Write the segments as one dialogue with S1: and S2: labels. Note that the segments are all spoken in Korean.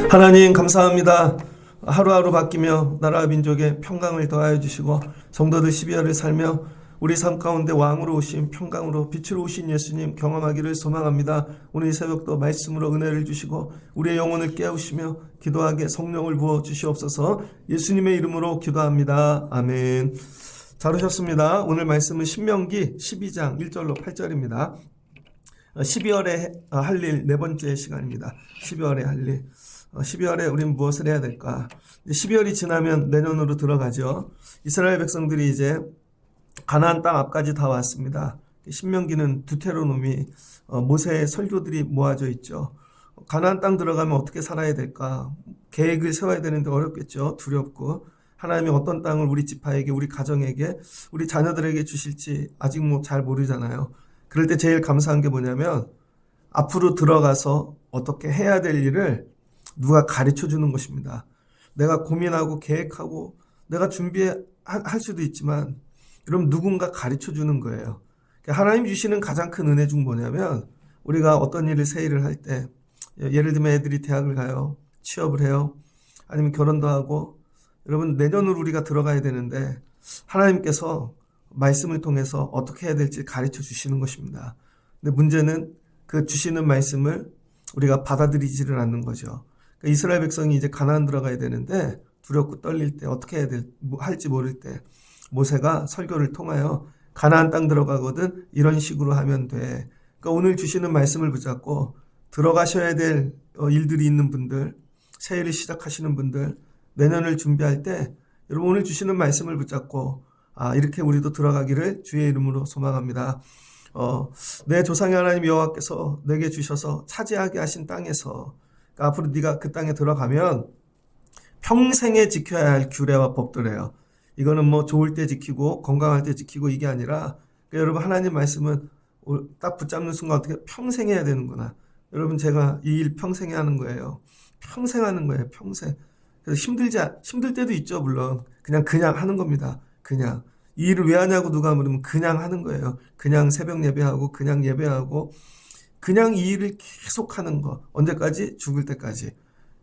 S1: 하나님 감사합니다. 하루하루 바뀌며 나라와 민족에 평강을 더하여 주시고 성도들 12월을 살며 우리 삶 가운데 왕으로 오신 평강으로 빛으로 오신 예수님 경험하기를 소망합니다. 오늘 이 새벽도 말씀으로 은혜를 주시고 우리의 영혼을 깨우시며 기도하게 성령을 부어 주시옵소서. 예수님의 이름으로 기도합니다. 아멘. 잘 오셨습니다. 오늘 말씀은 신명기 12장 1절로 8절입니다. 12월에 할 일 네 번째 시간입니다. 12월에 할 일. 12월에 우리는 무엇을 해야 될까? 12월이 지나면 내년으로 들어가죠. 이스라엘 백성들이 이제 가나안 땅 앞까지 다 왔습니다. 신명기는 두테로노미, 모세의 설교들이 모아져 있죠. 가나안 땅 들어가면 어떻게 살아야 될까? 계획을 세워야 되는데 어렵겠죠. 두렵고. 하나님이 어떤 땅을 우리 지파에게, 우리 가정에게, 우리 자녀들에게 주실지 아직 잘 모르잖아요. 그럴 때 제일 감사한 게 뭐냐면 앞으로 들어가서 어떻게 해야 될 일을 누가 가르쳐 주는 것입니다. 내가 고민하고 계획하고 내가 준비할 수도 있지만 그럼 누군가 가르쳐 주는 거예요. 하나님 주시는 가장 큰 은혜 중 뭐냐면 우리가 어떤 일을 새 일을 할 때 예를 들면 애들이 대학을 가요. 취업을 해요. 아니면 결혼도 하고 여러분 내년으로 우리가 들어가야 되는데 하나님께서 말씀을 통해서 어떻게 해야 될지 가르쳐 주시는 것입니다. 근데 문제는 그 주시는 말씀을 우리가 받아들이지를 않는 거죠. 그러니까 이스라엘 백성이 이제 가나안 들어가야 되는데 두렵고 떨릴 때 어떻게 해야 할지 모를 때 모세가 설교를 통하여 가나안 땅 들어가거든 이런 식으로 하면 돼. 그러니까 오늘 주시는 말씀을 붙잡고 들어가셔야 될 일들이 있는 분들, 새해를 시작하시는 분들, 내년을 준비할 때 여러분 오늘 주시는 말씀을 붙잡고 이렇게 우리도 들어가기를 주의 이름으로 소망합니다. 내 조상의 하나님 여호와께서 내게 주셔서 차지하게 하신 땅에서 그러니까 앞으로 네가 그 땅에 들어가면 평생에 지켜야 할 규례와 법들이에요. 이거는 뭐 좋을 때 지키고 건강할 때 지키고 이게 아니라 그러니까 여러분 하나님 말씀은 딱 붙잡는 순간 어떻게 평생 해야 되는구나. 여러분 제가 이 일 평생 하는 거예요. 평생 하는 거예요. 평생. 그래서 힘들 때도 있죠. 물론 그냥 하는 겁니다. 그냥 이 일을 왜 하냐고 누가 물으면 그냥 하는 거예요. 그냥 새벽 예배하고 그냥 예배하고 그냥 이 일을 계속 하는 거. 언제까지? 죽을 때까지.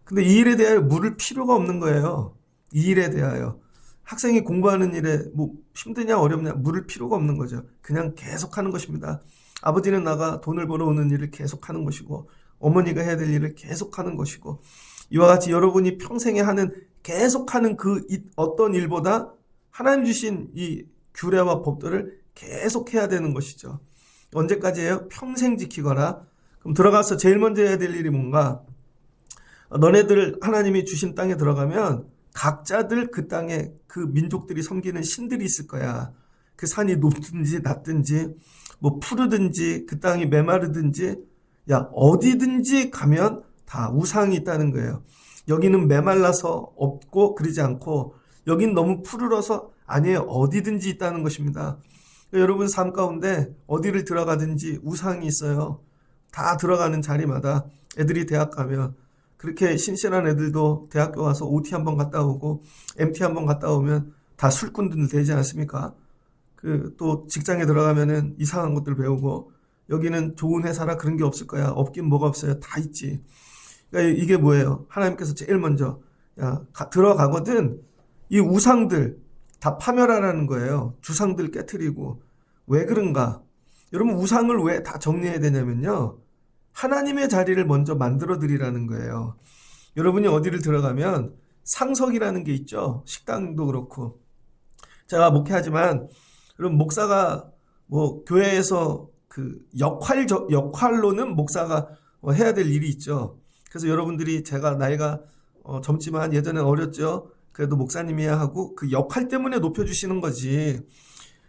S1: 근데 이 일에 대하여 물을 필요가 없는 거예요. 이 일에 대하여. 학생이 공부하는 일에 뭐 힘드냐 어렵냐 물을 필요가 없는 거죠. 그냥 계속 하는 것입니다. 아버지는 나가 돈을 벌어오는 일을 계속 하는 것이고 어머니가 해야 될 일을 계속 하는 것이고 이와 같이 여러분이 평생에 하는 계속하는 그 어떤 일보다 하나님 주신 이 규례와 법들을 계속 해야 되는 것이죠. 언제까지예요? 평생 지키거라. 그럼 들어가서 제일 먼저 해야 될 일이 뭔가? 너네들 하나님이 주신 땅에 들어가면 각자들 그 땅에 그 민족들이 섬기는 신들이 있을 거야. 그 산이 높든지 낮든지 뭐 푸르든지 그 땅이 메마르든지 어디든지 가면 다 우상이 있다는 거예요. 여기는 메말라서 없고 그러지 않고 여긴 너무 푸르러서 아니에요. 어디든지 있다는 것입니다. 여러분 삶 가운데 어디를 들어가든지 우상이 있어요. 다 들어가는 자리마다 애들이 대학 가면 그렇게 신실한 애들도 대학교 가서 OT 한번 갔다 오고 MT 한번 갔다 오면 다 술꾼들 되지 않습니까? 또 직장에 들어가면은 이상한 것들 배우고 여기는 좋은 회사라 그런 게 없을 거야. 없긴 뭐가 없어요. 다 있지. 그러니까 이게 뭐예요? 하나님께서 제일 먼저 들어가거든 이 우상들 다 파멸하라는 거예요. 주상들 깨트리고. 왜 그런가? 여러분 우상을 왜 다 정리해야 되냐면요. 하나님의 자리를 먼저 만들어 드리라는 거예요. 여러분이 어디를 들어가면 상석이라는 게 있죠. 식당도 그렇고. 제가 목회하지만 여러분 목사가 뭐 교회에서 그 역할로는 목사가 해야 될 일이 있죠. 그래서 여러분들이 제가 나이가 젊지만 예전엔 어렸죠. 그래도 목사님이야 하고 그 역할 때문에 높여주시는 거지.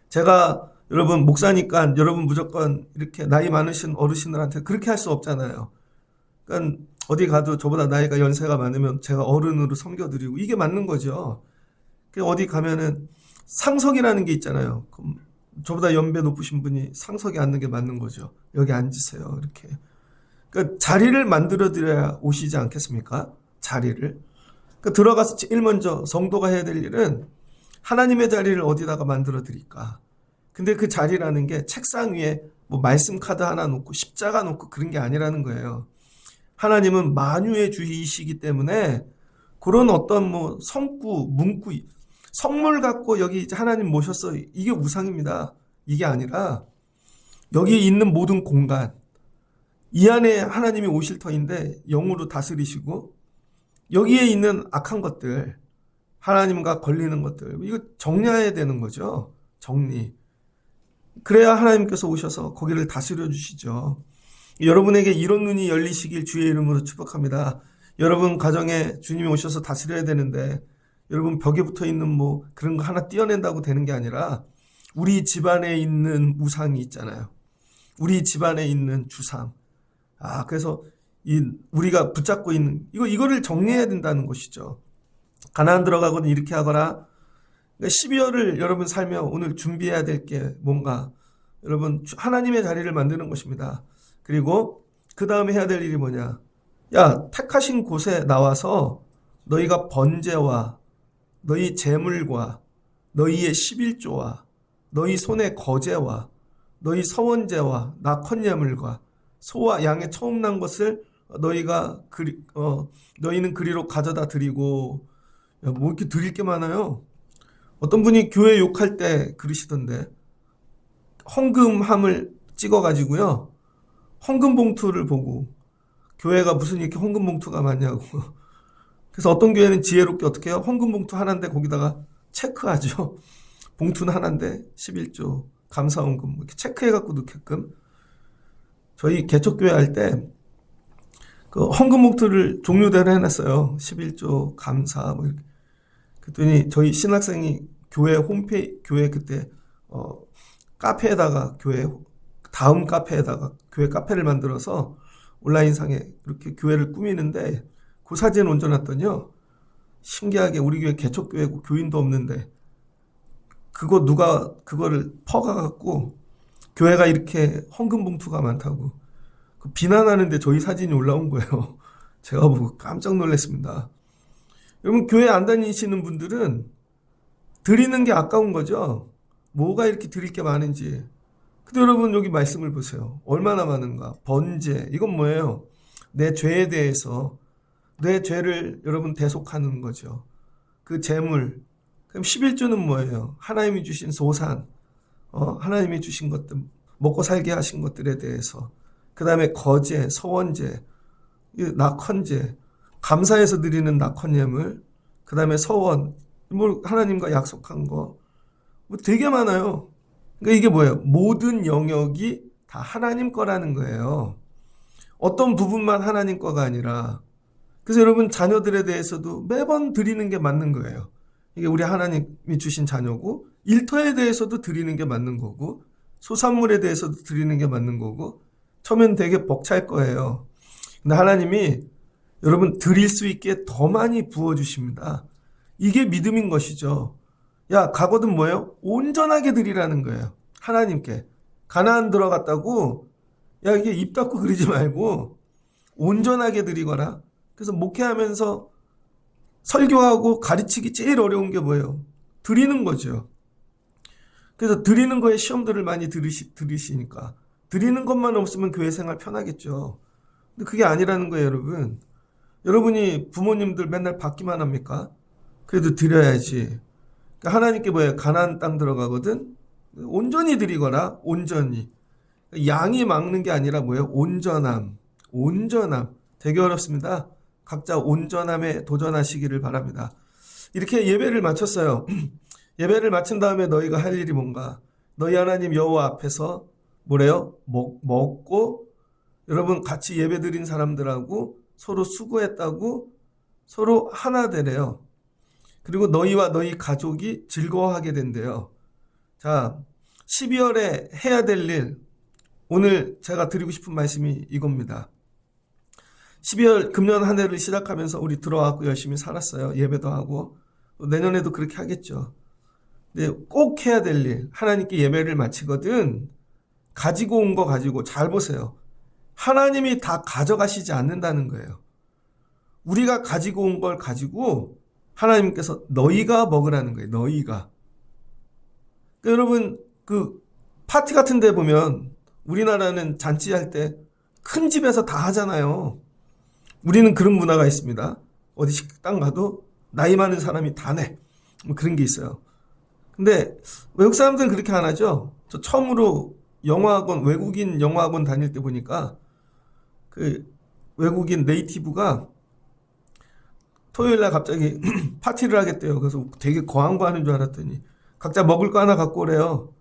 S1: 제가 여러분 목사니까 여러분 무조건 이렇게 나이 많으신 어르신들한테 그렇게 할 수 없잖아요. 그러니까 어디 가도 저보다 나이가 연세가 많으면 제가 어른으로 섬겨드리고 이게 맞는 거죠. 어디 가면은 상석이라는 게 있잖아요. 그럼 저보다 연배 높으신 분이 상석에 앉는 게 맞는 거죠. 여기 앉으세요. 이렇게. 그러니까 자리를 만들어 드려야 오시지 않겠습니까? 자리를. 그러니까 들어가서 제일 먼저 성도가 해야 될 일은 하나님의 자리를 어디다가 만들어 드릴까? 근데 그 자리라는 게 책상 위에 뭐 말씀 카드 하나 놓고 십자가 놓고 그런 게 아니라는 거예요. 하나님은 만유의 주이시기 때문에 그런 어떤 뭐 성구, 문구, 성물 갖고 여기 이제 하나님 모셨어. 이게 우상입니다. 이게 아니라 여기 있는 모든 공간, 이 안에 하나님이 오실 터인데 영으로 다스리시고 여기에 있는 악한 것들, 하나님과 걸리는 것들, 이거 정리해야 되는 거죠. 정리. 그래야 하나님께서 오셔서 거기를 다스려 주시죠. 여러분에게 이런 눈이 열리시길 주의 이름으로 축복합니다. 여러분 가정에 주님이 오셔서 다스려야 되는데 여러분 벽에 붙어 있는 뭐 그런 거 하나 떼어낸다고 되는 게 아니라 우리 집안에 있는 우상이 있잖아요. 우리 집안에 있는 주상. 그래서 우리가 붙잡고 있는 이거를 정리해야 된다는 것이죠. 가나안 들어가거든 이렇게 하거나. 그러니까 12월을 여러분 살며 오늘 준비해야 될 게 뭔가 여러분 하나님의 자리를 만드는 것입니다. 그리고 그 다음에 해야 될 일이 뭐냐? 야, 택하신 곳에 나와서 너희가 번제와 너희 제물과 너희의 11조와 너희 손의 거제와 너희 서원제와 낙헌예물과 소와 양의 처음 난 것을 너희는 그리로 가져다 드리고. 야, 뭐 이렇게 드릴 게 많아요. 어떤 분이 교회 욕할 때 그러시던데 헌금함을 찍어가지고요. 헌금 봉투를 보고 교회가 무슨 이렇게 헌금 봉투가 많냐고. 그래서 어떤 교회는 지혜롭게 어떻게 해요? 헌금 봉투 하나인데 거기다가 체크하죠. 봉투는 하나인데 11조 감사헌금 이렇게 체크해갖고 넣게끔. 저희 개척교회 할 때 그 헌금 봉투를 종류대로 해놨어요. 11조 감사 뭐 이렇게. 그랬더니 저희 신학생이 교회 그때 카페에다가 다음 카페에다가 교회 카페를 만들어서 온라인상에 이렇게 교회를 꾸미는데 그 사진 얹어놨더니요. 신기하게 우리 교회 개척교회고 교인도 없는데 누가 그거를 퍼가갖고 교회가 이렇게 헌금 봉투가 많다고 비난하는데 저희 사진이 올라온 거예요. 제가 보고 깜짝 놀랐습니다. 여러분 교회 안 다니시는 분들은 드리는 게 아까운 거죠. 뭐가 이렇게 드릴 게 많은지. 근데 여러분 여기 말씀을 보세요. 얼마나 많은가. 번제. 이건 뭐예요? 내 죄에 대해서 내 죄를 여러분 대속하는 거죠. 그 제물. 그럼 11조는 뭐예요? 하나님이 주신 소산. 하나님이 주신 것들, 먹고 살게 하신 것들에 대해서. 그 다음에 거제, 서원제, 낙헌제, 감사해서 드리는 낙헌예물, 그 다음에 서원, 뭐 하나님과 약속한 거, 뭐 되게 많아요. 그러니까 이게 뭐예요? 모든 영역이 다 하나님 거라는 거예요. 어떤 부분만 하나님 거가 아니라. 그래서 여러분 자녀들에 대해서도 매번 드리는 게 맞는 거예요. 이게 우리 하나님이 주신 자녀고, 일터에 대해서도 드리는 게 맞는 거고, 소산물에 대해서도 드리는 게 맞는 거고, 처음엔 되게 벅찰 거예요. 근데 하나님이 여러분 드릴 수 있게 더 많이 부어주십니다. 이게 믿음인 것이죠. 야, 가거든 뭐예요? 온전하게 드리라는 거예요. 하나님께. 가나안 들어갔다고 야, 이게 입 닫고 그러지 말고 온전하게 드리거라. 그래서 목회하면서 설교하고 가르치기 제일 어려운 게 뭐예요? 드리는 거죠. 그래서 드리는 거에 시험들을 많이 들으시니까 드리는 것만 없으면 교회 생활 편하겠죠. 근데 그게 아니라는 거예요, 여러분. 여러분이 부모님들 맨날 받기만 합니까? 그래도 드려야지. 그러니까 하나님께 뭐예요? 가나안 땅 들어가거든? 온전히 드리거라, 온전히. 양이 막는 게 아니라 뭐예요? 온전함. 되게 어렵습니다. 각자 온전함에 도전하시기를 바랍니다. 이렇게 예배를 마쳤어요. 예배를 마친 다음에 너희가 할 일이 뭔가? 너희 하나님 여호와 앞에서 뭐래요? 먹고 여러분 같이 예배 드린 사람들하고 서로 수고했다고 서로 하나 되래요. 그리고 너희와 너희 가족이 즐거워하게 된대요. 자, 12월에 해야 될 일, 오늘 제가 드리고 싶은 말씀이 이겁니다. 12월 금년 한 해를 시작하면서 우리 들어와서 열심히 살았어요. 예배도 하고 내년에도 그렇게 하겠죠. 근데 꼭 해야 될 일, 하나님께 예배를 마치거든 가지고 온 거 가지고 잘 보세요. 하나님이 다 가져가시지 않는다는 거예요. 우리가 가지고 온 걸 가지고 하나님께서 너희가 먹으라는 거예요. 너희가. 그러니까 여러분 파티 같은 데 보면 우리나라는 잔치할 때 큰 집에서 다 하잖아요. 우리는 그런 문화가 있습니다. 어디 식당 가도 나이 많은 사람이 다 내. 뭐 그런 게 있어요. 근데 외국 사람들은 그렇게 안 하죠. 저 처음으로 영어학원, 외국인 영어학원 다닐 때 보니까 그 외국인 네이티브가 토요일 날 갑자기 파티를 하겠대요. 그래서 되게 거한 거 하는 줄 알았더니 각자 먹을 거 하나 갖고 오래요.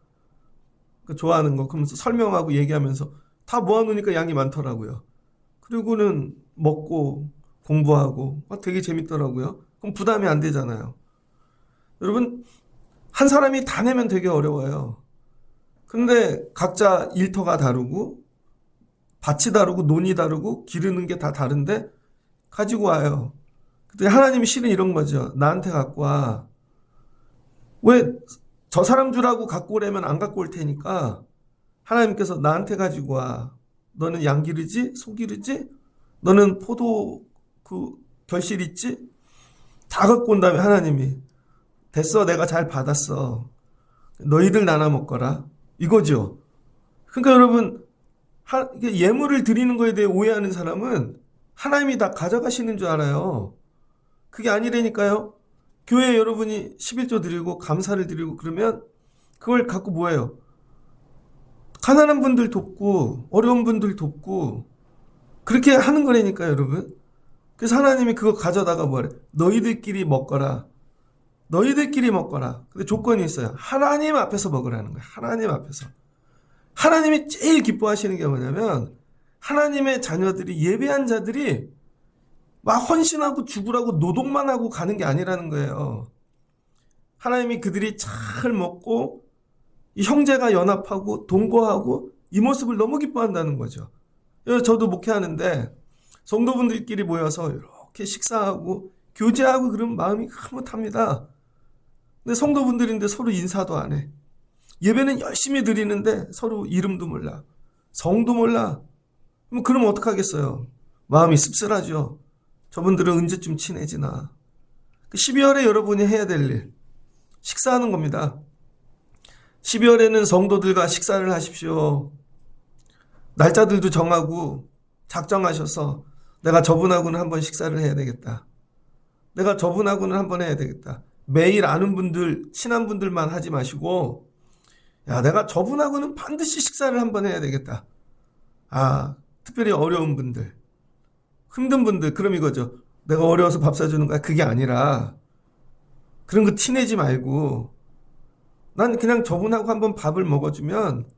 S1: 그 좋아하는 거. 그러면서 설명하고 얘기하면서 다 모아놓으니까 양이 많더라고요. 그리고는 먹고 공부하고 되게 재밌더라고요. 그럼 부담이 안 되잖아요. 여러분, 한 사람이 다 내면 되게 어려워요. 근데 각자 일터가 다르고 밭이 다르고 논이 다르고 기르는 게 다 다른데 가지고 와요. 근데 하나님이 실은 이런 거죠. 나한테 갖고 와. 왜 저 사람 주라고 갖고 오려면 안 갖고 올 테니까 하나님께서 나한테 가지고 와. 너는 양 기르지? 소 기르지? 너는 포도 그 결실 있지? 다 갖고 온 다음에 하나님이 됐어. 내가 잘 받았어. 너희들 나눠 먹거라. 이거죠. 그러니까 여러분 이게 예물을 드리는 거에 대해 오해하는 사람은 하나님이 다 가져가시는 줄 알아요. 그게 아니라니까요. 교회에 여러분이 11조 드리고 감사를 드리고 그러면 그걸 갖고 뭐예요? 가난한 분들 돕고 어려운 분들 돕고 그렇게 하는 거라니까요, 여러분. 그래서 하나님이 그거 가져다가 뭐래? 너희들끼리 먹거라. 너희들끼리 먹거라. 근데 조건이 있어요. 하나님 앞에서 먹으라는 거예요. 하나님 앞에서. 하나님이 제일 기뻐하시는 게 뭐냐면 하나님의 자녀들이 예배한 자들이 막 헌신하고 죽으라고 노동만 하고 가는 게 아니라는 거예요. 하나님이 그들이 잘 먹고 이 형제가 연합하고 동거하고 이 모습을 너무 기뻐한다는 거죠. 저도 목회하는데 성도분들끼리 모여서 이렇게 식사하고 교제하고 그런 마음이 흐뭇합니다. 근데 성도분들인데 서로 인사도 안 해. 예배는 열심히 드리는데 서로 이름도 몰라. 성도 몰라. 그럼 어떡하겠어요? 마음이 씁쓸하죠. 저분들은 언제쯤 친해지나. 12월에 여러분이 해야 될 일, 식사하는 겁니다. 12월에는 성도들과 식사를 하십시오. 날짜들도 정하고 작정하셔서 내가 저분하고는 한번 식사를 해야 되겠다. 내가 저분하고는 한번 해야 되겠다. 매일 아는 분들, 친한 분들만 하지 마시고 야, 내가 저분하고는 반드시 식사를 한번 해야 되겠다. 특별히 어려운 분들, 힘든 분들, 그럼 이거죠. 내가 어려워서 밥 사주는 거야. 그게 아니라 그런 거 티내지 말고 난 그냥 저분하고 한번 밥을 먹어주면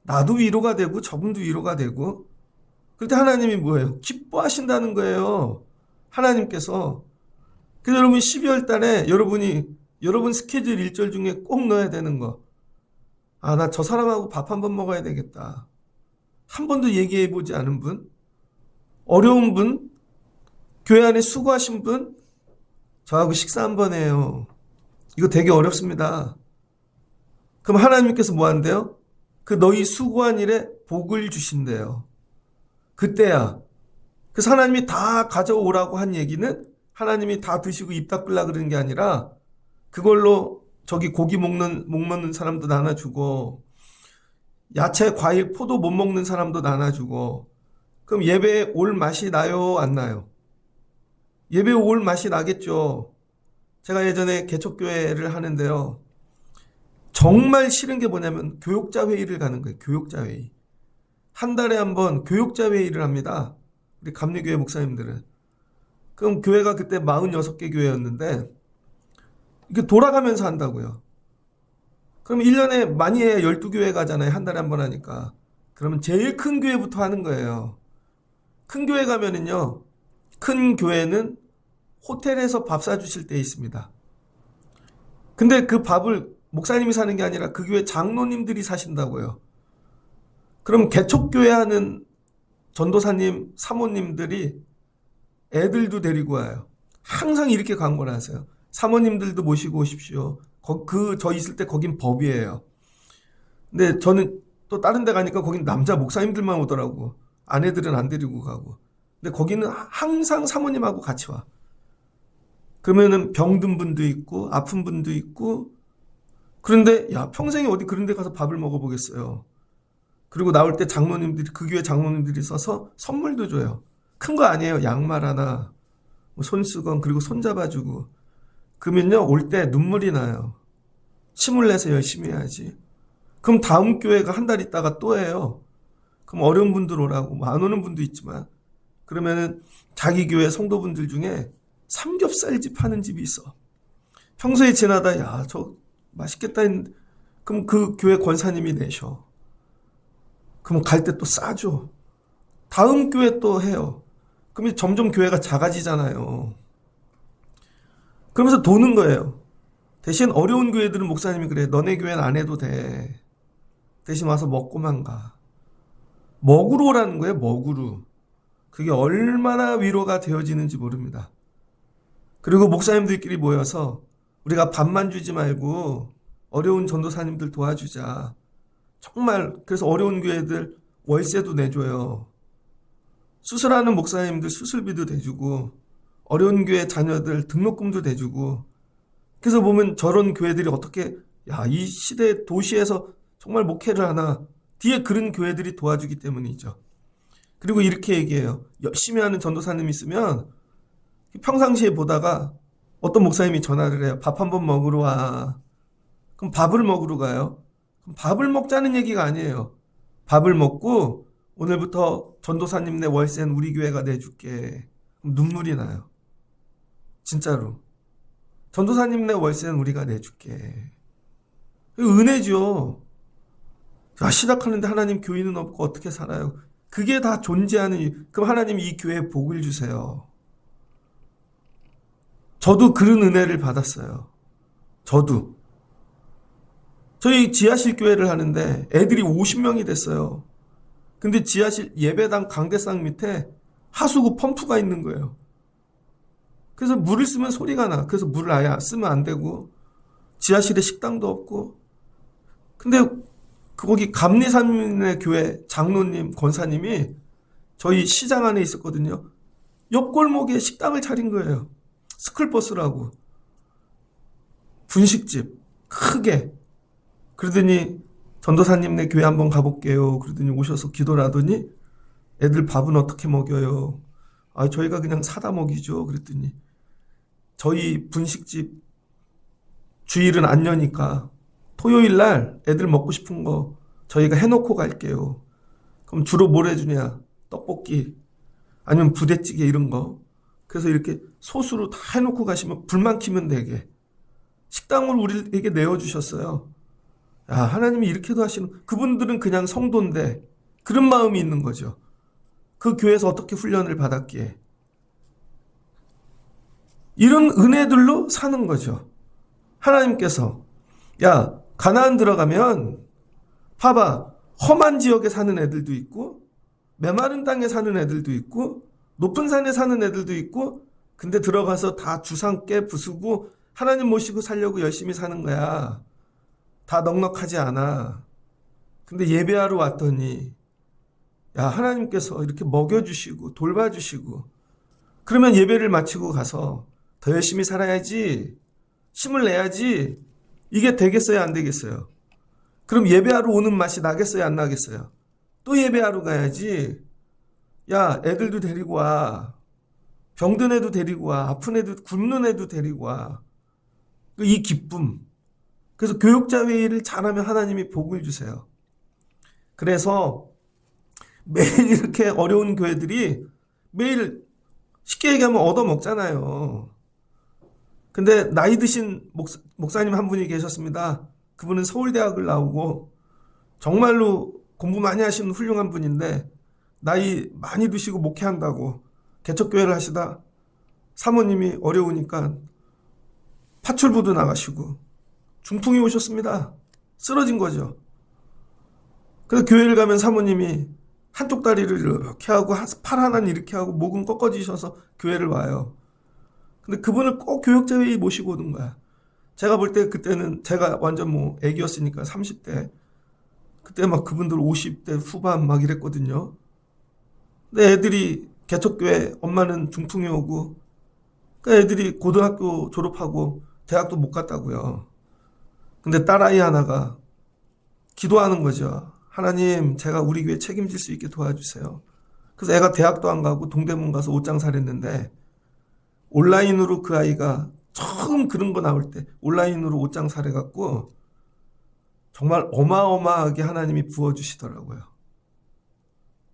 S1: 나도 위로가 되고 저분도 위로가 되고 그때 하나님이 뭐예요? 기뻐하신다는 거예요. 하나님께서. 그래서 여러분 12월 달에 여러분 스케줄 일절 중에 꼭 넣어야 되는 거. 나 저 사람하고 밥 한번 먹어야 되겠다. 한 번도 얘기해보지 않은 분, 어려운 분, 교회 안에 수고하신 분, 저하고 식사 한번 해요. 이거 되게 어렵습니다. 그럼 하나님께서 뭐 한대요? 그 너희 수고한 일에 복을 주신대요. 그때야. 그래서 하나님이 다 가져오라고 한 얘기는 하나님이 다 드시고 입 닦으려고 그러는 게 아니라 그걸로 저기 고기 못 먹는 사람도 나눠주고 야채, 과일, 포도 못 먹는 사람도 나눠주고 그럼 예배에 올 맛이 나요? 안 나요? 예배에 올 맛이 나겠죠. 제가 예전에 개척교회를 하는데요. 정말 싫은 게 뭐냐면 교육자 회의를 가는 거예요. 교육자 회의. 한 달에 한 번 교육자 회의를 합니다. 우리 감리교회 목사님들은. 그럼 교회가 그때 46개 교회였는데 이게 돌아가면서 한다고요. 그럼 1년에 많이 해야 12교회 가잖아요. 한 달에 한 번 하니까. 그러면 제일 큰 교회부터 하는 거예요. 큰 교회 가면은요. 큰 교회는 호텔에서 밥 사주실 때 있습니다. 근데 그 밥을 목사님이 사는 게 아니라 그 교회 장로님들이 사신다고요. 그럼 개척교회 하는 전도사님, 사모님들이 애들도 데리고 와요. 항상 이렇게 광고를 하세요. 사모님들도 모시고 오십시오. 저 있을 때 거긴 법이에요. 근데 저는 또 다른 데 가니까 거긴 남자 목사님들만 오더라고. 아내들은 안 데리고 가고. 근데 거기는 항상 사모님하고 같이 와. 그러면은 병든 분도 있고 아픈 분도 있고 그런데 야, 평생에 어디 그런 데 가서 밥을 먹어보겠어요. 그리고 나올 때 장로님들이, 그 교회 장로님들이 써서 선물도 줘요. 큰 거 아니에요. 양말 하나, 뭐 손수건, 그리고 손잡아주고. 그러면요, 올 때 눈물이 나요. 힘을 내서 열심히 해야지. 그럼 다음 교회가 한 달 있다가 또 해요. 그럼 어려운 분들 오라고. 뭐 안 오는 분도 있지만. 그러면은 자기 교회 성도분들 중에 삼겹살집 하는 집이 있어. 평소에 지나다, 야, 저 맛있겠다 했는데, 그럼 그 교회 권사님이 내셔. 그럼 갈 때 또 싸줘. 다음 교회 또 해요. 그러면 점점 교회가 작아지잖아요. 그러면서 도는 거예요. 대신 어려운 교회들은 목사님이 그래. 너네 교회는 안 해도 돼. 대신 와서 먹고만 가. 먹으러 오라는 거예요. 먹으러. 그게 얼마나 위로가 되어지는지 모릅니다. 그리고 목사님들끼리 모여서 우리가 밥만 주지 말고 어려운 전도사님들 도와주자. 정말 그래서 어려운 교회들 월세도 내줘요. 수술하는 목사님들 수술비도 대주고 어려운 교회 자녀들 등록금도 대주고. 그래서 보면 저런 교회들이 어떻게, 야, 이 시대 도시에서 정말 목회를 하나. 뒤에 그런 교회들이 도와주기 때문이죠. 그리고 이렇게 얘기해요. 열심히 하는 전도사님 있으면 평상시에 보다가 어떤 목사님이 전화를 해요. 밥 한번 먹으러 와. 그럼 밥을 먹으러 가요. 그럼 밥을 먹자는 얘기가 아니에요. 밥을 먹고 오늘부터 전도사님 내 월세는 우리 교회가 내줄게. 그럼 눈물이 나요. 진짜로. 전도사님 내 월세는 우리가 내줄게. 은혜죠. 야, 시작하는데 하나님 교인은 없고 어떻게 살아요? 그게 다 존재하는, 그럼 하나님 이 교회에 복을 주세요. 저도 그런 은혜를 받았어요. 저도. 저희 지하실 교회를 하는데 애들이 50명이 됐어요. 근데 지하실 예배당 강대상 밑에 하수구 펌프가 있는 거예요. 그래서 물을 쓰면 소리가 나. 그래서 물을 아예 쓰면 안 되고 지하실에 식당도 없고. 근데 거기 감리산의 교회 장로님, 권사님이 저희 시장 안에 있었거든요. 옆 골목에 식당을 차린 거예요. 스쿨버스라고. 분식집. 크게. 그러더니 전도사님네 교회 한번 가볼게요. 그러더니 오셔서 기도를 하더니 애들 밥은 어떻게 먹여요? 아, 저희가 그냥 사다 먹이죠. 그랬더니 저희 분식집 주일은 안 여니까 토요일 날 애들 먹고 싶은 거 저희가 해놓고 갈게요. 그럼 주로 뭘 해주냐? 떡볶이 아니면 부대찌개 이런 거. 그래서 이렇게 소스로 다 해놓고 가시면 불만 켜면 되게 식당을 우리에게 내어주셨어요. 야, 하나님이 이렇게도 하시는. 그분들은 그냥 성도인데 그런 마음이 있는 거죠. 그 교회에서 어떻게 훈련을 받았기에. 이런 은혜들로 사는 거죠. 하나님께서 야, 가나안 들어가면 봐봐, 험한 지역에 사는 애들도 있고 메마른 땅에 사는 애들도 있고 높은 산에 사는 애들도 있고. 근데 들어가서 다 주상깨 부수고 하나님 모시고 살려고 열심히 사는 거야. 다 넉넉하지 않아. 근데 예배하러 왔더니 야, 하나님께서 이렇게 먹여주시고 돌봐주시고 그러면 예배를 마치고 가서 더 열심히 살아야지, 힘을 내야지. 이게 되겠어요, 안 되겠어요? 그럼 예배하러 오는 맛이 나겠어요, 안 나겠어요? 또 예배하러 가야지. 야, 애들도 데리고 와. 병든 애도 데리고 와. 아픈 애도, 굶는 애도 데리고 와. 이 기쁨. 그래서 교육자 회의를 잘하면 하나님이 복을 주세요. 그래서 매일 이렇게 어려운 교회들이 매일 쉽게 얘기하면 얻어먹잖아요. 근데 나이 드신 목사님 한 분이 계셨습니다. 그분은 서울대학을 나오고 정말로 공부 많이 하시는 훌륭한 분인데 나이 많이 드시고 목회한다고 개척교회를 하시다 사모님이 어려우니까 파출부도 나가시고 중풍이 오셨습니다. 쓰러진 거죠. 그래서 교회를 가면 사모님이 한쪽 다리를 이렇게 하고 팔 하나는 이렇게 하고 목은 꺾어지셔서 교회를 와요. 근데 그분을 꼭 교역자회의 모시고 오는 거야. 제가 볼 때 그때는 제가 완전 뭐 애기였으니까 30대. 그때 막 그분들 50대 후반 막 이랬거든요. 근데 애들이 개척교회 엄마는 중풍이 오고 그러니까 애들이 고등학교 졸업하고 대학도 못 갔다고요. 근데 딸아이 하나가 기도하는 거죠. 하나님, 제가 우리 교회 책임질 수 있게 도와주세요. 그래서 애가 대학도 안 가고 동대문 가서 옷장 사랬는데 온라인으로 그 아이가 처음 그런 거 나올 때 온라인으로 옷장 사래갖고 정말 어마어마하게 하나님이 부어주시더라고요.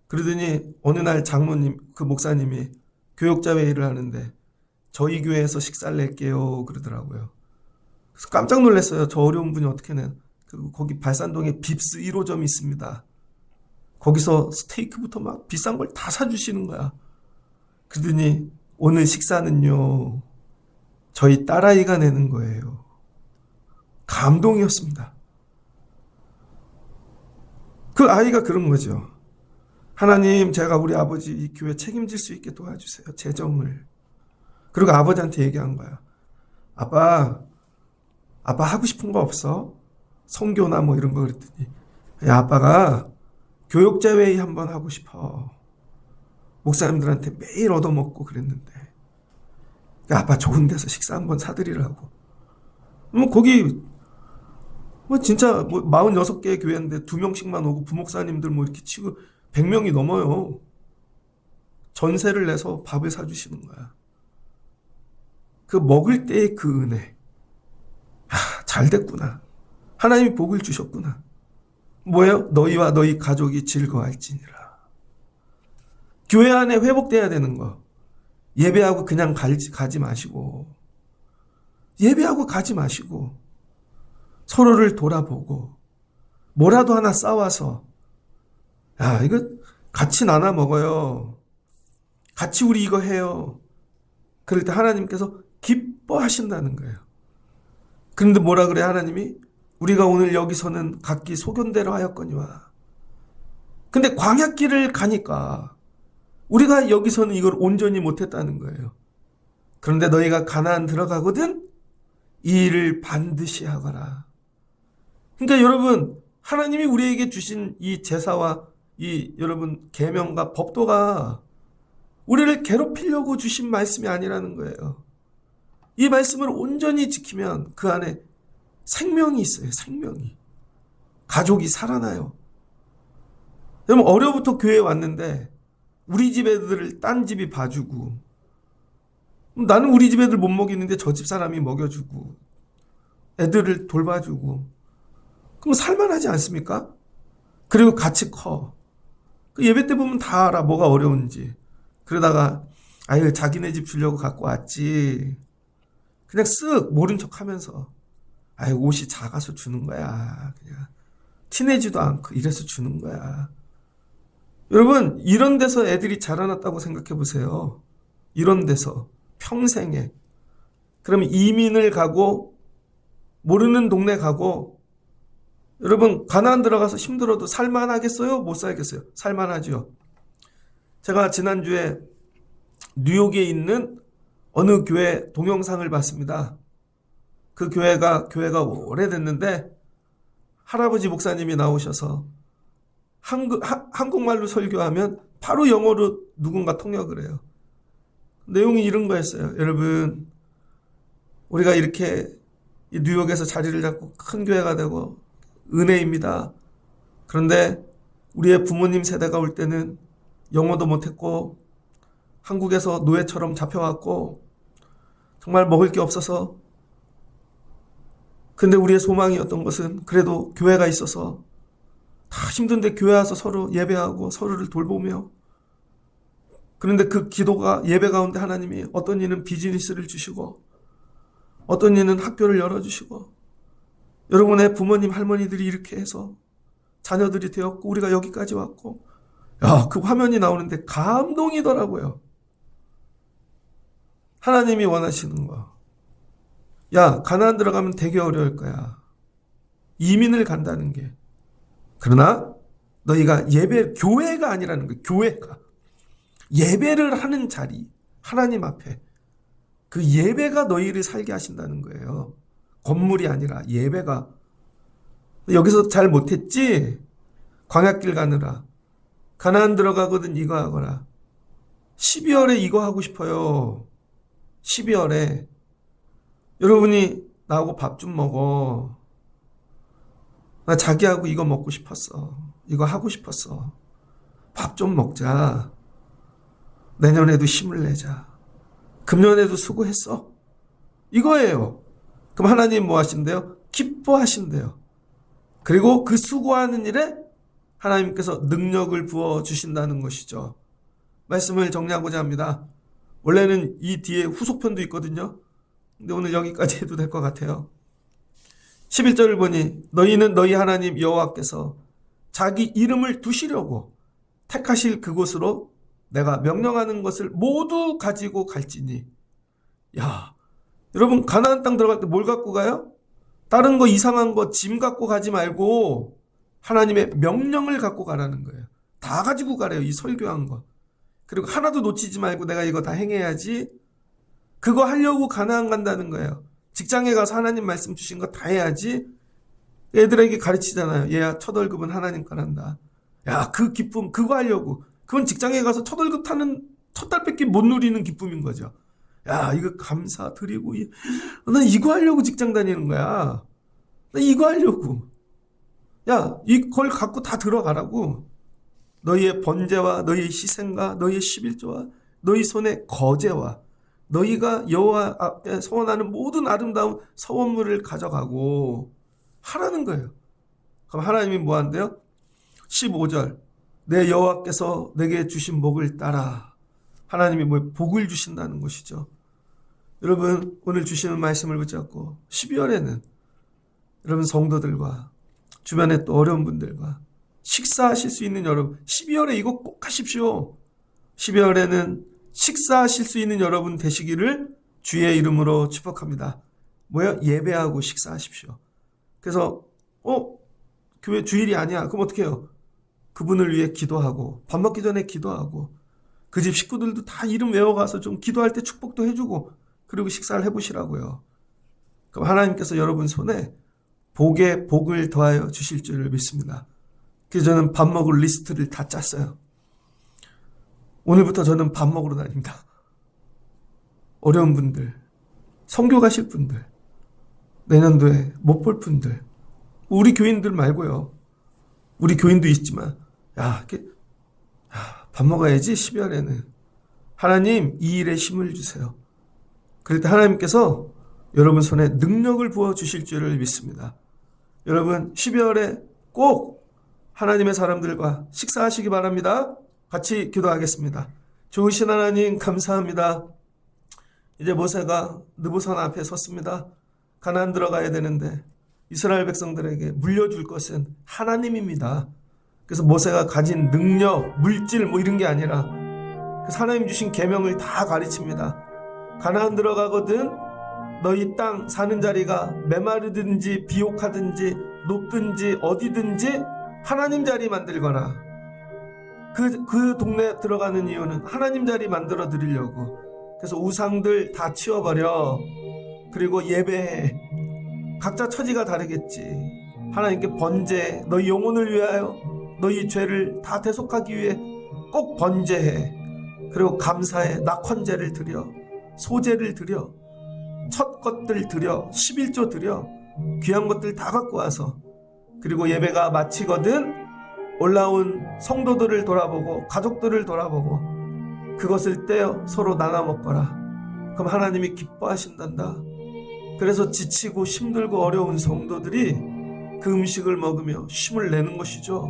S1: 그러더니 어느 날 장모님, 그 목사님이 교역자 회의를 하는데 저희 교회에서 식사를 낼게요 그러더라고요. 그래서 깜짝 놀랐어요. 저 어려운 분이 어떻게 내? 거기 발산동에 빕스 1호점이 있습니다. 거기서 스테이크부터 막 비싼 걸 다 사주시는 거야. 그러더니 오늘 식사는요, 저희 딸아이가 내는 거예요. 감동이었습니다. 그 아이가 그런 거죠. 하나님, 제가 우리 아버지 이 교회 책임질 수 있게 도와주세요. 재정을. 그리고 아버지한테 얘기한 거야. 아빠 하고 싶은 거 없어? 선교나 뭐 이런 거 그랬더니, 야, 아빠가 교역자 회의 한번 하고 싶어. 목사님들한테 매일 얻어먹고 그랬는데, 야, 아빠 좋은 데서 식사 한번 사드리라고. 뭐 거기 뭐 진짜 뭐 46개의 교회인데 2명씩만 오고 부목사님들 뭐 이렇게 치고 100명이 넘어요. 전세를 내서 밥을 사주시는 거야. 그 먹을 때의 그 은혜. 잘 됐구나. 하나님이 복을 주셨구나. 뭐예요? 너희와 너희 가족이 즐거워할지니라. 교회 안에 회복돼야 되는 거. 예배하고 그냥 가지 마시고, 예배하고 가지 마시고, 서로를 돌아보고, 뭐라도 하나 싸와서, 야, 이거 같이 나눠 먹어요. 같이 우리 이거 해요. 그럴 때 하나님께서 기뻐하신다는 거예요. 그런데 뭐라 그래, 하나님이? 우리가 오늘 여기서는 각기 소견대로 하였거니와. 근데 광야길을 가니까 우리가 여기서는 이걸 온전히 못했다는 거예요. 그런데 너희가 가나안 들어가거든 이 일을 반드시 하거라. 그러니까 여러분, 하나님이 우리에게 주신 이 제사와 이 여러분 계명과 법도가 우리를 괴롭히려고 주신 말씀이 아니라는 거예요. 이 말씀을 온전히 지키면 그 안에 생명이 있어요. 생명이. 가족이 살아나요. 여러분, 어려부터 교회에 왔는데 우리 집 애들을 딴 집이 봐주고, 나는 우리 집 애들 못 먹이는데 저 집 사람이 먹여주고, 애들을 돌봐주고, 그럼 살만하지 않습니까? 그리고 같이 커. 그 예배 때 보면 다 알아, 뭐가 어려운지. 그러다가 아유, 자기네 집 주려고 갖고 왔지. 그냥 쓱 모른 척 하면서, 아유, 옷이 작아서 주는 거야. 그냥 티내지도 않고 이래서 주는 거야. 여러분, 이런 데서 애들이 자라났다고 생각해 보세요. 이런 데서 평생에. 그러면 이민을 가고 모르는 동네 가고, 여러분 가나안 들어가서 힘들어도 살만하겠어요? 못 살겠어요? 살만하죠. 제가 지난주에 뉴욕에 있는 어느 교회 동영상을 봤습니다. 그 교회가 오래됐는데 할아버지 목사님이 나오셔서 한국말로 설교하면 바로 영어로 누군가 통역을 해요. 내용이 이런 거였어요. 여러분, 우리가 이렇게 뉴욕에서 자리를 잡고 큰 교회가 되고 은혜입니다. 그런데 우리의 부모님 세대가 올 때는 영어도 못했고 한국에서 노예처럼 잡혀왔고 정말 먹을 게 없어서, 근데 우리의 소망이었던 것은 그래도 교회가 있어서 다 힘든데 교회 와서 서로 예배하고 서로를 돌보며, 그런데 그 기도가 예배 가운데 하나님이 어떤 이는 비즈니스를 주시고 어떤 이는 학교를 열어주시고, 여러분의 부모님 할머니들이 이렇게 해서 자녀들이 되었고 우리가 여기까지 왔고, 야, 그 화면이 나오는데 감동이더라고요. 하나님이 원하시는 거. 야, 가나안 들어가면 되게 어려울 거야. 이민을 간다는 게. 그러나 너희가 교회가 아니라는 거예요. 교회가. 예배를 하는 자리, 하나님 앞에. 그 예배가 너희를 살게 하신다는 거예요. 건물이 아니라 예배가. 여기서 잘 못했지? 광야길 가느라. 가나안 들어가거든 이거 하거라. 12월에 이거 하고 싶어요. 12월에. 여러분이 나하고 밥 좀 먹어. 나 자기하고 이거 먹고 싶었어. 이거 하고 싶었어. 밥 좀 먹자. 내년에도 힘을 내자. 금년에도 수고했어. 이거예요. 그럼 하나님 뭐 하신대요? 기뻐하신대요. 그리고 그 수고하는 일에 하나님께서 능력을 부어주신다는 것이죠. 말씀을 정리하고자 합니다. 원래는 이 뒤에 후속편도 있거든요. 근데 오늘 여기까지 해도 될 것 같아요. 11절을 보니 너희는 너희 하나님 여호와께서 자기 이름을 두시려고 택하실 그곳으로 내가 명령하는 것을 모두 가지고 갈지니. 야, 여러분 가나안 땅 들어갈 때 뭘 갖고 가요? 다른 거 이상한 거 짐 갖고 가지 말고 하나님의 명령을 갖고 가라는 거예요. 다 가지고 가래요. 이 설교한 거. 그리고 하나도 놓치지 말고 내가 이거 다 행해야지. 그거 하려고 가나안 간다는 거예요. 직장에 가서 하나님 말씀 주신 거 다 해야지. 애들에게 가르치잖아요. 얘야 첫 월급은 하나님 거란다. 야, 그 기쁨 그거 하려고. 그건 직장에 가서 첫 월급 타는 첫 달밖에 못 누리는 기쁨인 거죠. 야, 이거 감사 드리고 난 이거 하려고 직장 다니는 거야. 나 이거 하려고. 야, 이걸 갖고 다 들어가라고. 너희의 번제와 너희의 희생과 너희의 11조와 너희 손의 거제와 너희가 여호와 앞에 서원하는 모든 아름다운 서원물을 가져가고 하라는 거예요. 그럼 하나님이 뭐 한대요? 15절 내 여호와께서 내게 주신 복을 따라. 하나님이 뭐 복을 주신다는 것이죠. 여러분 오늘 주시는 말씀을 붙잡고 12월에는 여러분 성도들과 주변에 또 어려운 분들과 식사하실 수 있는 여러분, 12월에 이거 꼭 하십시오. 12월에는 식사하실 수 있는 여러분 되시기를 주의 이름으로 축복합니다. 뭐요? 예배하고 식사하십시오. 그래서 교회 주일이 아니야. 그럼 어떻게 해요? 그분을 위해 기도하고 밥 먹기 전에 기도하고 그 집 식구들도 다 이름 외워가서 좀 기도할 때 축복도 해주고 그리고 식사를 해보시라고요. 그럼 하나님께서 여러분 손에 복에 복을 더하여 주실 줄을 믿습니다. 그래서 저는 밥 먹을 리스트를 다 짰어요. 오늘부터 저는 밥 먹으러 다닙니다. 어려운 분들, 선교 가실 분들, 내년도에 못 볼 분들, 우리 교인들 말고요. 우리 교인도 있지만 밥 먹어야지 12월에는. 하나님 이 일에 힘을 주세요. 그럴 때 하나님께서 여러분 손에 능력을 부어주실 줄을 믿습니다. 여러분 12월에 꼭 하나님의 사람들과 식사하시기 바랍니다. 같이 기도하겠습니다. 좋으신 하나님 감사합니다. 이제 모세가 느보산 앞에 섰습니다. 가나안 들어가야 되는데 이스라엘 백성들에게 물려줄 것은 하나님입니다. 그래서 모세가 가진 능력, 물질 뭐 이런 게 아니라 그래서 하나님 주신 계명을 다 가르칩니다. 가나안 들어가거든 너희 땅 사는 자리가 메마르든지 비옥하든지 높든지 어디든지 하나님 자리 만들거나 그 동네 들어가는 이유는 하나님 자리 만들어 드리려고. 그래서 우상들 다 치워버려. 그리고 예배해. 각자 처지가 다르겠지. 하나님께 번제, 너희 영혼을 위하여 너희 죄를 다 대속하기 위해 꼭 번제해. 그리고 감사해. 낙헌제를 드려, 소제를 드려, 첫 것들 드려, 11조 드려, 귀한 것들 다 갖고 와서 그리고 예배가 마치거든 올라온 성도들을 돌아보고 가족들을 돌아보고 그것을 떼어 서로 나눠 먹거라. 그럼 하나님이 기뻐하신단다. 그래서 지치고 힘들고 어려운 성도들이 그 음식을 먹으며 힘을 내는 것이죠.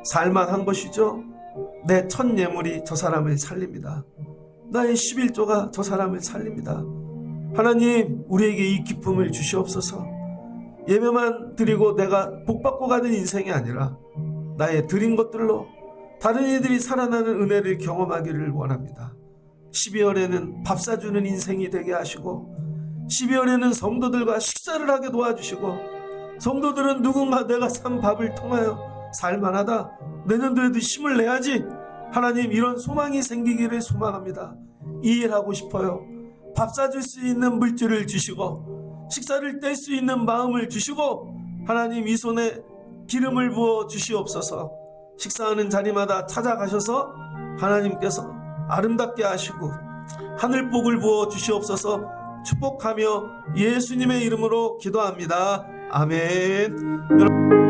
S1: 살만한 것이죠. 내 첫 예물이 저 사람을 살립니다. 나의 11조가 저 사람을 살립니다. 하나님 우리에게 이 기쁨을 주시옵소서. 예배만 드리고 내가 복받고 가는 인생이 아니라 나의 드린 것들로 다른 이들이 살아나는 은혜를 경험하기를 원합니다. 12월에는 밥 사주는 인생이 되게 하시고 12월에는 성도들과 식사를 하게 도와주시고 성도들은 누군가 내가 산 밥을 통하여 살만하다. 내년도에도 힘을 내야지. 하나님 이런 소망이 생기기를 소망합니다. 이 일하고 싶어요. 밥 사줄 수 있는 물질을 주시고 식사를 뗄 수 있는 마음을 주시고 하나님 이 손에 기름을 부어 주시옵소서. 식사하는 자리마다 찾아가셔서 하나님께서 아름답게 하시고 하늘복을 부어 주시옵소서. 축복하며 예수님의 이름으로 기도합니다. 아멘.